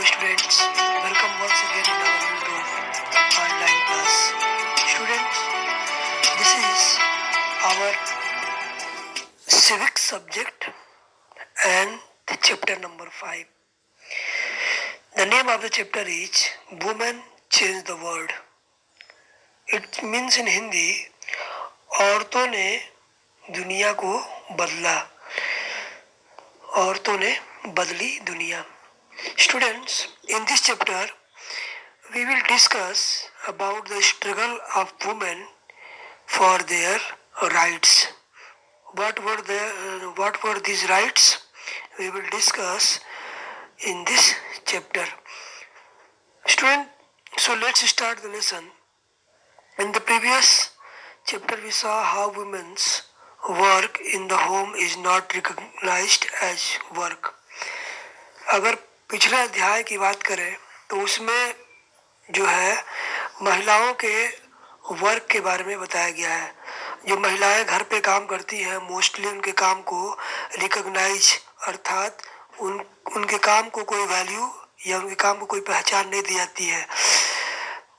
Hello students, welcome once again in our YouTube online class. Students, this is our civic subject and the chapter number 5. The name of the chapter is Women Change the World. It means in Hindi, औरतों ने दुनिया को बदला. औरतों ने बदली दुनिया. Students, in this chapter, we will discuss about the struggle of women for their rights. What were these rights? We will discuss in this chapter. Student, so let's start the lesson. In the previous chapter, we saw how women's work in the home is not recognized as work. अगर पिछले अध्याय की बात करें तो उसमें जो है महिलाओं के वर्क के बारे में बताया गया है. जो महिलाएं घर पे काम करती हैं मोस्टली उनके काम को रिकॉग्नाइज अर्थात उनके काम को कोई वैल्यू या उनके काम को कोई पहचान नहीं दी जाती है.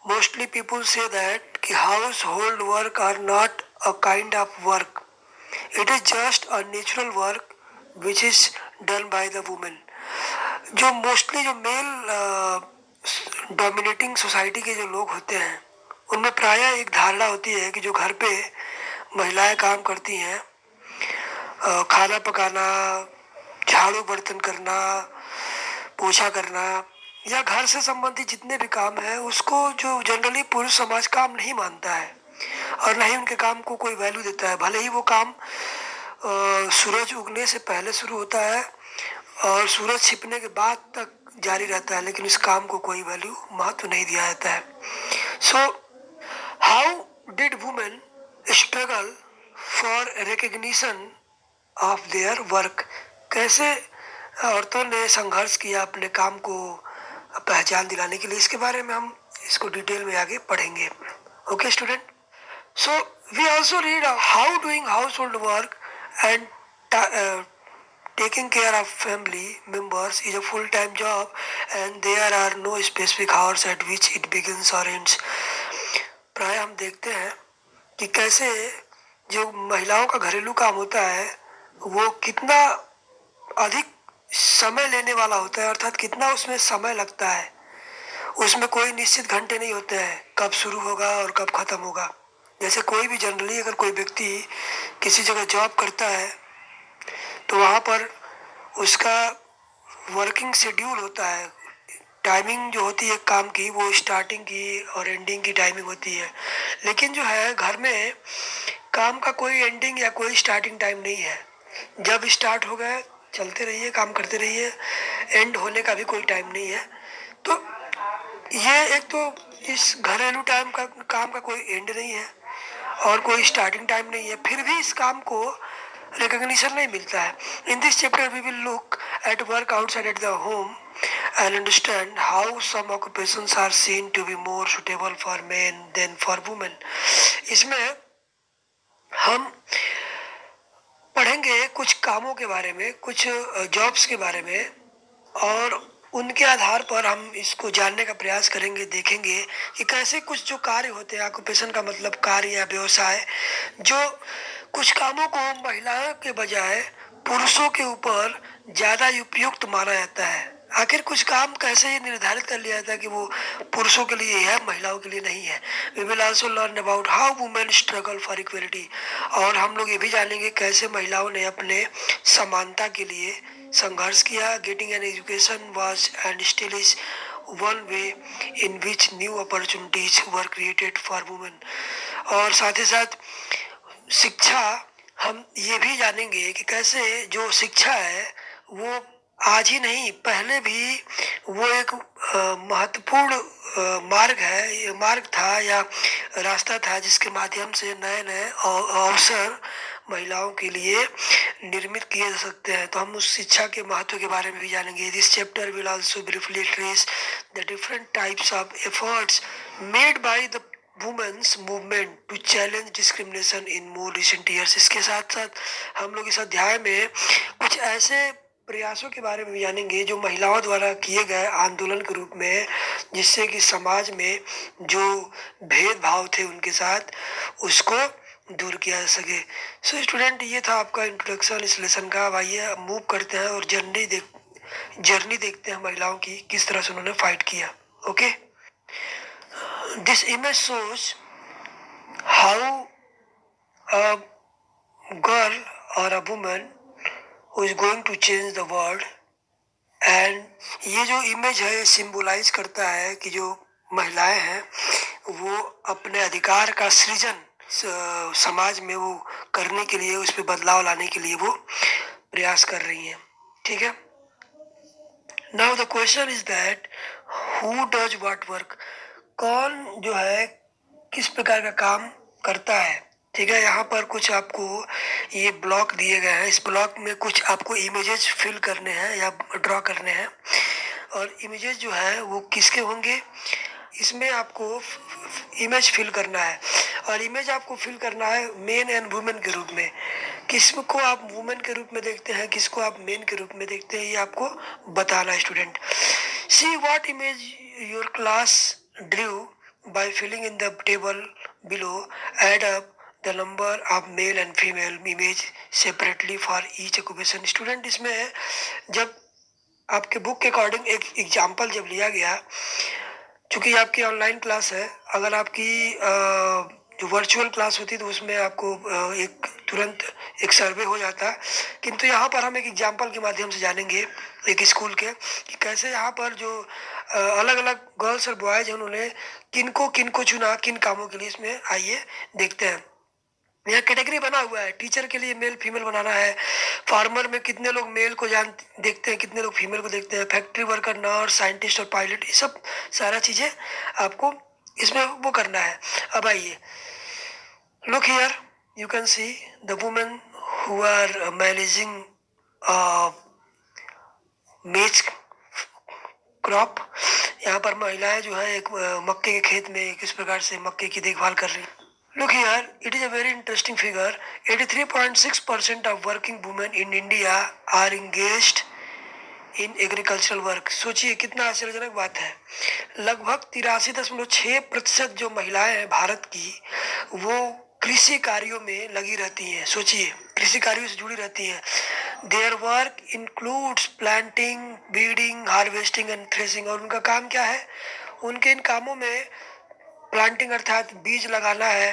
मोस्टली पीपल से दैट कि household work are not a kind of work, it is just a natural work which is done by the women. जो मोस्टली जो मेल डोमिनेटिंग सोसाइटी के जो लोग होते हैं उनमें प्रायः एक धारणा होती है कि जो घर पे महिलाएं काम करती हैं, खाना पकाना, झाड़ू बर्तन करना, पोछा करना या घर से संबंधित जितने भी काम हैं उसको जो जनरली पुरुष समाज काम नहीं मानता है और न ही उनके काम को कोई वैल्यू देता है. भले ही वो काम सूरज उगने से पहले शुरू होता है और सूरज छिपने के बाद तक जारी रहता है, लेकिन इस काम को कोई वैल्यू महत्व नहीं दिया जाता है. So how did women struggle for recognition of their work. कैसे औरतों ने संघर्ष किया अपने काम को पहचान दिलाने के लिए, इसके बारे में हम इसको डिटेल में आगे पढ़ेंगे. Okay student, so we also read how doing household work and taking care of family members is a full-time job and there are no specific hours at which it begins or ends. प्राय हम देखते हैं कि कैसे जो महिलाओं का घरेलू काम होता है वो कितना अधिक समय लेने वाला होता है, अर्थात कितना उसमें समय लगता है. उसमें कोई निश्चित घंटे नहीं होते हैं कब शुरू होगा और कब खत्म होगा. जैसे कोई भी जनरली अगर कोई व्यक्ति किसी जगह जॉब करता है तो वहाँ पर उसका वर्किंग शेड्यूल होता है. टाइमिंग जो होती है काम की वो स्टार्टिंग की और एंडिंग की टाइमिंग होती है, लेकिन जो है घर में काम का कोई एंडिंग या कोई स्टार्टिंग टाइम नहीं है. जब स्टार्ट हो गए चलते रहिए, काम करते रहिए, एंड होने का भी कोई टाइम नहीं है. तो ये एक तो इस घरेलू टाइम का काम का कोई एंड नहीं है और कोई स्टार्टिंग टाइम नहीं है, फिर भी इस काम को रिकॉग्निशन नहीं मिलता है. In this chapter we will look at work outside at the home and understand how some occupations are seen to be more suitable for men than for women. इसमें हम पढ़ेंगे कुछ कामों के बारे में, कुछ जॉब्स के बारे में और उनके आधार पर हम इसको जानने का प्रयास करेंगे. देखेंगे कि कैसे कुछ जो कार्य होते हैं, ऑक्यूपेशन का मतलब कार्य या व्यवसाय, जो कुछ कामों को महिलाओं के बजाय पुरुषों के ऊपर ज़्यादा उपयुक्त माना जाता है. आखिर कुछ काम कैसे ये निर्धारित कर लिया जाता है कि वो पुरुषों के लिए है, महिलाओं के लिए नहीं है. We will also learn about how women struggle for equality. और हम लोग ये भी जानेंगे कैसे महिलाओं ने अपने समानता के लिए संघर्ष किया. Getting an education was and still is one way in which new opportunities were created for women. और साथ ही साथ शिक्षा हम ये भी जानेंगे कि कैसे जो शिक्षा है वो आज ही नहीं पहले भी वो एक महत्वपूर्ण मार्ग था या रास्ता था जिसके माध्यम से नए नए अवसर महिलाओं के लिए निर्मित किए जा सकते हैं. तो हम उस शिक्षा के महत्व के बारे में भी जानेंगे. This chapter will also briefly trace the different types of efforts made by the women's movement to challenge discrimination in more recent years. इसके साथ साथ हम लोग इस अध्याय में कुछ ऐसे प्रयासों के बारे में जानेंगे जो महिलाओं द्वारा किए गए आंदोलन के रूप में, जिससे कि समाज में जो भेदभाव थे उनके साथ उसको दूर किया जा सके। सो स्टूडेंट, ये था आपका इंट्रोडक्शन इस लेसन का। अब आइए मूव करते हैं और जर्नी देखते हैं महिलाओं की, किस तरह से उन्होंने फाइट किया। Okay, this image shows how a girl or a woman who is going to change the world, and ये जो इमेज है सिंबलाइज करता है कि जो महिलाएं हैं वो अपने अधिकार का सृजन समाज में वो करने के लिए, उस पर बदलाव लाने के लिए वो प्रयास कर रही हैं। ठीक है, now the question is that who does what work, कौन जो है किस प्रकार का काम करता है। ठीक है, यहाँ पर कुछ आपको ये ब्लॉक दिए गए हैं, इस ब्लॉक में कुछ आपको इमेजेस फिल करने हैं या ड्रॉ करने हैं, और इमेजेस जो है वो किसके होंगे, इसमें आपको इमेज फिल करना है, और इमेज आपको फिल करना है मेन एंड वुमेन के रूप में। किसको आप वुमेन के रूप में देखते हैं, किसको आप मेन के रूप में देखते हैं, ये आपको बताना है student. See what image your class Drew by filling in the table below. Add up the number of male and female image separately for each occupation. Student, इसमें जब आपके बुक के अकॉर्डिंग एक एग्जाम्पल जब लिया गया, चूंकि आपकी ऑनलाइन क्लास है, अगर आपकी जो वर्चुअल क्लास होती तो उसमें आपको एक तुरंत एक सर्वे हो जाता, किंतु यहाँ पर हम एक एग्जाम्पल के माध्यम से जानेंगे एक स्कूल के कि कैसे यहाँ पर जो अलग अलग गर्ल्स और बॉयज हैं उन्होंने किनको किनको चुना किन कामों के लिए। इसमें आइए देखते हैं। यहाँ कैटेगरी बना हुआ है, टीचर के लिए मेल फीमेल बनाना है, फार्मर में कितने लोग मेल को देखते हैं, कितने लोग फीमेल को देखते हैं, फैक्ट्री वर्कर, नर्स, साइंटिस्ट और पायलट, ये सब सारा चीजें आपको इसमें वो करना है। अब आइए, look here, you can see the women who are managing maize crop. यहाँ पर महिलाएं जो है एक मक्के के खेत में किस प्रकार से मक्के की देखभाल कर रही हैं। Look here, it is a very interesting figure. 83.6% of working women in India are engaged in agricultural work. सोचिए कितना आश्चर्यजनक बात है। लगभग 83.6% जो महिलाएं हैं भारत की, वो कृषि कार्यों में लगी रहती हैं। सोचिए, कृषि कार्यों से जुड़ी रहती हैं। Their work includes planting, weeding, harvesting and threshing. और उनका काम क्या है? उनके इन कामों में प्लांटिंग अर्थात बीज लगाना है,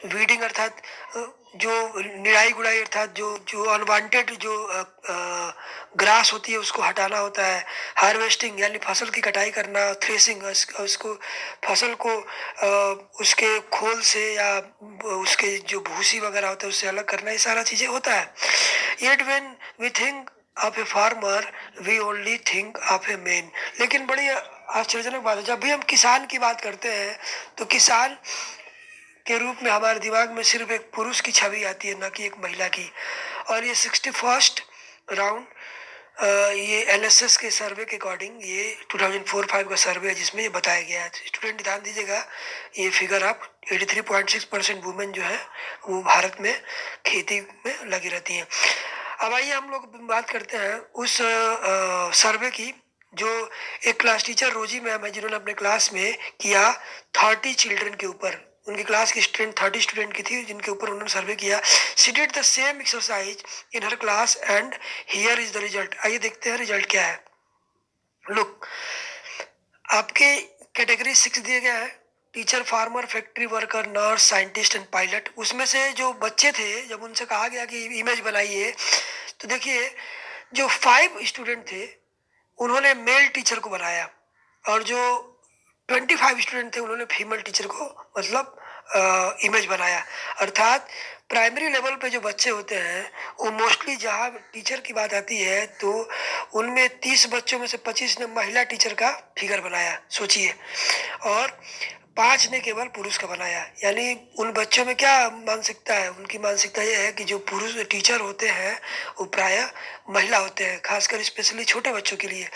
वीडिंग अर्थात जो निराई गुड़ाई अर्थात जो जो अनवांटेड जो ग्रास होती है उसको हटाना होता है, हार्वेस्टिंग यानी फसल की कटाई करना, थ्रेसिंग उसको फसल को उसके खोल से या उसके जो भूसी वगैरह होता है उससे अलग करना, ये सारा चीज़ें होता है। Yet when we think of a farmer we only think of a man. लेकिन बड़ी आश्चर्यजनक बात है, जब भी हम किसान की बात करते हैं तो किसान के रूप में हमारे दिमाग में सिर्फ एक पुरुष की छवि आती है, न कि एक महिला की। और ये 61st राउंड ये एलएसएस के सर्वे के अकॉर्डिंग ये 2004-05 का सर्वे है जिसमें ये बताया गया है। स्टूडेंट ध्यान दीजिएगा, ये फिगर आप 83.6% वुमेन जो है वो भारत में खेती में लगी रहती हैं। अब आइए हम लोग बात करते हैं उस सर्वे की जो एक क्लास टीचर रोजी मैम है जिन्होंने अपने क्लास में किया 30 चिल्ड्रन के ऊपर। उनकी क्लास की स्ट्रेंथ 30 स्टूडेंट की थी जिनके ऊपर उन्होंने सर्वे किया। She did the same exercise in her class and here is the result. आइए देखते हैं रिजल्ट क्या है। लुक, आपके कैटेगरी 6 दिए गया है, teacher, farmer, factory worker, nurse, scientist and pilot. उसमें से जो बच्चे थे जब उनसे कहा गया कि इमेज बनाइए तो देखिए जो 5 स्टूडेंट थे उन्होंने मेल टीचर को बनाया और जो 25 स्टूडेंट थे उन्होंने फीमेल टीचर को मतलब इमेज बनाया। अर्थात प्राइमरी लेवल पे जो बच्चे होते हैं वो मोस्टली जहाँ टीचर की बात आती है तो उनमें 30 बच्चों में से 25 ने महिला टीचर का फिगर बनाया, सोचिए, और 5 ने केवल पुरुष का बनाया। यानी उन बच्चों में क्या मानसिकता है, उनकी मानसिकता ये है कि जो पुरुष टीचर होते हैं वो प्रायः महिला होते हैं, खासकर स्पेशली छोटे बच्चों के लिए।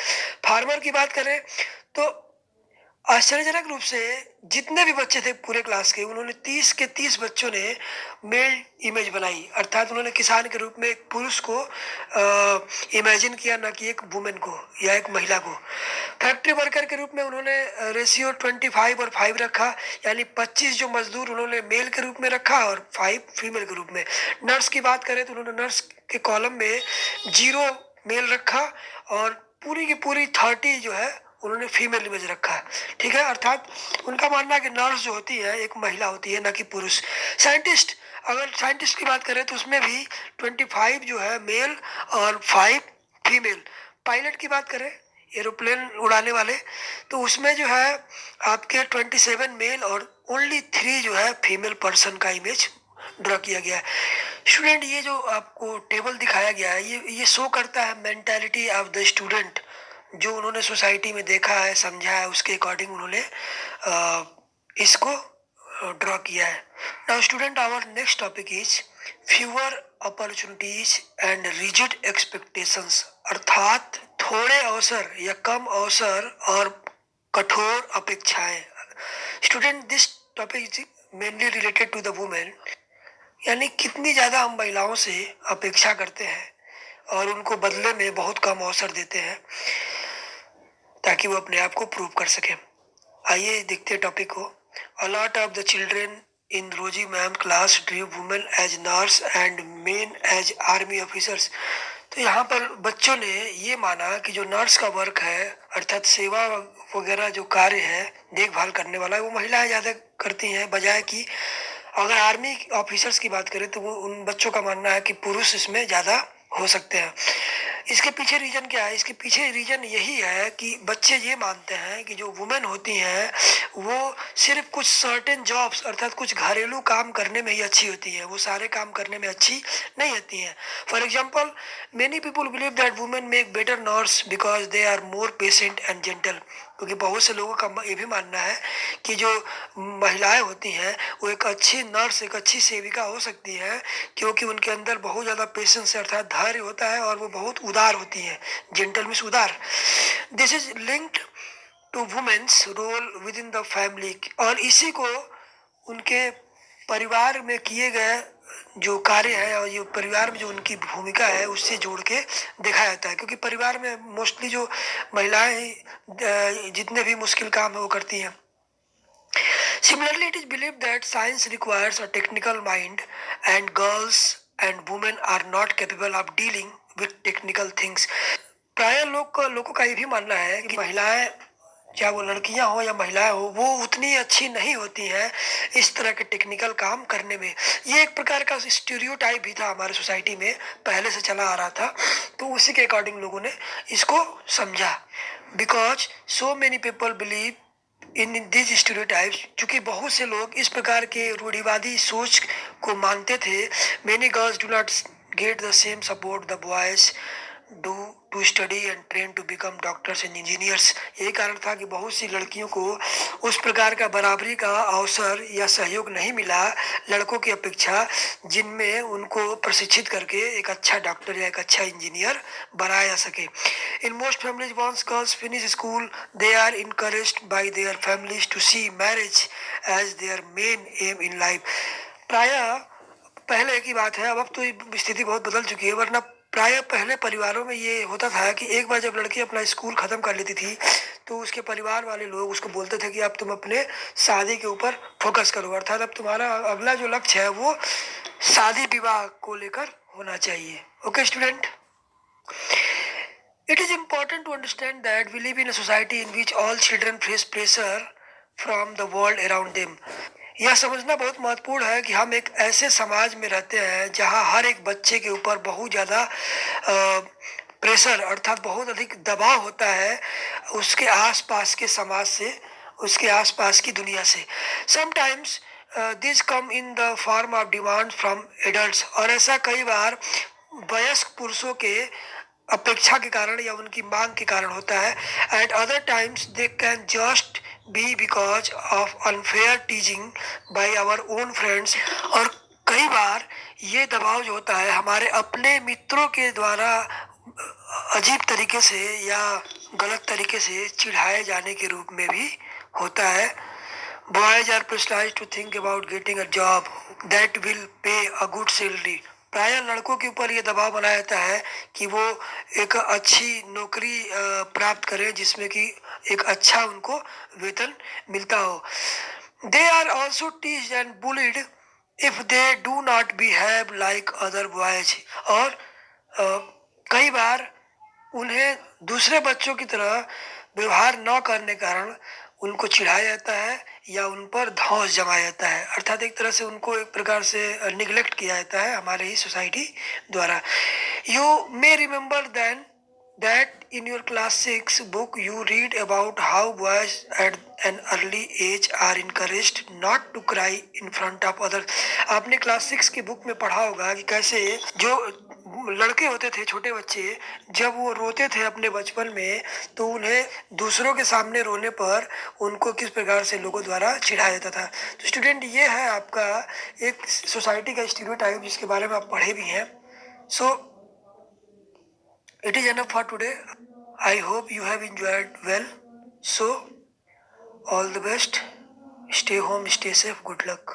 फार्मर की बात करें तो आश्चर्यजनक रूप से जितने भी बच्चे थे पूरे क्लास के, उन्होंने 30 के 30 बच्चों ने मेल इमेज बनाई, अर्थात उन्होंने किसान के रूप में एक पुरुष को इमेजिन किया, ना कि एक वुमेन को या एक महिला को। फैक्ट्री वर्कर के रूप में उन्होंने रेशियो 25 और 5 रखा, यानी 25 जो मजदूर उन्होंने मेल के रूप में रखा और 5 फीमेल के रूप में। नर्स की बात करें तो उन्होंने नर्स के कॉलम में 0 मेल रखा और पूरी की पूरी 30 जो है उन्होंने फीमेल इमेज रखा। ठीक है, अर्थात उनका मानना है कि नर्स जो होती है एक महिला होती है, ना कि पुरुष। साइंटिस्ट, अगर साइंटिस्ट की बात करें तो उसमें भी 25 जो है मेल और 5 फीमेल। पायलट की बात करें, एरोप्लेन उड़ाने वाले, तो उसमें जो है आपके 27 मेल और ओनली 3 जो है फीमेल पर्सन का इमेज ड्रॉ किया गया है। स्टूडेंट, ये जो आपको टेबल दिखाया गया है ये शो करता है मेंटालिटी ऑफ द स्टूडेंट, जो उन्होंने सोसाइटी में देखा है, समझा है, उसके अकॉर्डिंग उन्होंने इसको ड्रॉ किया है। Now student, our next topic is fewer opportunities and rigid expectations, अर्थात थोड़े अवसर या कम अवसर और कठोर अपेक्षाएं। Student, this topic is mainly related to the women, यानी कितनी ज़्यादा हम महिलाओं से अपेक्षा करते हैं और उनको बदले में बहुत कम अवसर देते हैं ताकि वो अपने आप को प्रूव कर सकें। आइए देखते हैं टॉपिक को। A lot of the children in Rosie ma'am class dream women as nurse and men as army officers. तो यहाँ पर बच्चों ने ये माना कि जो नर्स का वर्क है, अर्थात सेवा वगैरह जो कार्य है देखभाल करने वाला, वो महिलाएं ज़्यादा करती हैं, बजाय कि अगर आर्मी ऑफिसर्स की बात करें तो वो उन बच्चों का मानना है कि पुरुष इसमें ज़्यादा हो सकते हैं। इसके पीछे रीजन क्या है? इसके पीछे रीजन यही है कि बच्चे ये मानते हैं कि जो वुमेन होती हैं वो सिर्फ कुछ सर्टेन जॉब्स, अर्थात कुछ घरेलू काम करने में ही अच्छी होती है, वो सारे काम करने में अच्छी नहीं होती हैं। For example, many people believe that women make better nurse because they are more patient and gentle, क्योंकि बहुत से लोगों का ये भी मानना है कि जो महिलाएं होती हैं वो एक अच्छी नर्स, एक अच्छी सेविका हो सकती है, क्योंकि उनके अंदर बहुत ज़्यादा पेशेंस अर्थात धैर्य होता है और वो बहुत उदार होती हैं। जेंटल मीन्स उदार। This is linked to women's role within the family, और इसी को उनके परिवार में किए गए जो कार्य है और ये परिवार में जो उनकी भूमिका है उससे जोड़ के देखा जाता है, क्योंकि परिवार में मोस्टली जो महिलाएं जितने भी मुश्किल काम है वो करती हैं। Similarly, it is believed that science requires a technical mind, and girls and women are not capable of dealing with technical things. प्राय लोगों का ये भी मानना है कि महिलाएं, चाहे वो लड़कियां हो या महिलाएं हो, वो उतनी अच्छी नहीं होती हैं इस तरह के टेक्निकल काम करने में। ये एक प्रकार का स्टीरियोटाइप भी था हमारे सोसाइटी में, पहले से चला आ रहा था, तो उसी के अकॉर्डिंग लोगों ने इसको समझा। Because so many people believe in this stereotypes, चूंकि बहुत से लोग इस प्रकार के रूढ़िवादी सोच को मानते थे, many girls do not get the same support the boys do to study and train to become doctors and engineers. यही कारण था कि बहुत सी लड़कियों को उस प्रकार का बराबरी का अवसर या सहयोग नहीं मिला लड़कों की अपेक्षा, जिनमें उनको प्रशिक्षित करके एक अच्छा डॉक्टर या एक अच्छा इंजीनियर बनाया जा सके। In most families once girls finish school they are encouraged by their families to see marriage as their main aim in life. प्रायः पहले की बात है, अब तो स्थिति बहुत बदल चुकी है, वरना प्राय पहले परिवारों में ये होता था कि एक बार जब लड़की अपना स्कूल खत्म कर लेती थी तो उसके परिवार वाले लोग उसको बोलते थे कि अब तुम अपने शादी के ऊपर फोकस करो, अर्थात अब तुम्हारा अगला जो लक्ष्य है वो शादी विवाह को लेकर होना चाहिए। Okay student, it is important to understand that we live in a society in which all children face pressure from the world around them. यह समझना बहुत महत्वपूर्ण है कि हम एक ऐसे समाज में रहते हैं जहां हर एक बच्चे के ऊपर बहुत ज़्यादा प्रेशर, अर्थात बहुत अधिक दबाव होता है उसके आसपास के समाज से, उसके आसपास की दुनिया से। Sometimes this come in the form of demand from adults, और ऐसा कई बार वयस्क पुरुषों के अपेक्षा के कारण या उनकी मांग के कारण होता है। At other times they can just be because of unfair teasing by our own friends, और कई बार ये दबाव जो होता है हमारे अपने मित्रों के द्वारा अजीब तरीके से या गलत तरीके से चिढ़ाए जाने के रूप में भी होता है। Boys are pressurised to think about getting a job that will pay a good salary. प्रायः लड़कों के ऊपर ये दबाव बनाया जाता है कि वो एक अच्छी नौकरी प्राप्त करें जिसमें कि एक अच्छा उनको वेतन मिलता हो। They are also teased and bullied if they do not behave like other boys. और कई बार उन्हें दूसरे बच्चों की तरह व्यवहार न करने के कारण उनको चिढ़ाया जाता है या उन पर धौंस जमाया जाता है, अर्थात एक तरह से उनको एक प्रकार से निग्लेक्ट किया जाता है हमारे ही सोसाइटी द्वारा। You may remember then that in your class 6 book you read about how boys at an early age are encouraged not to cry in front of others। आपने क्लास 6 की बुक में पढ़ा होगा कि कैसे जो लड़के होते थे, छोटे बच्चे, जब वो रोते थे अपने बचपन में तो उन्हें दूसरों के सामने रोने पर उनको किस प्रकार से लोगों द्वारा चिढ़ाया जाता था। तो स्टूडेंट, ये है आपका एक सोसाइटी का स्टीरियोटाइप जिसके बारे में आप पढ़े भी हैं। सो it is enough for today. I hope you have enjoyed well. So, all the best. Stay home, stay safe. Good luck.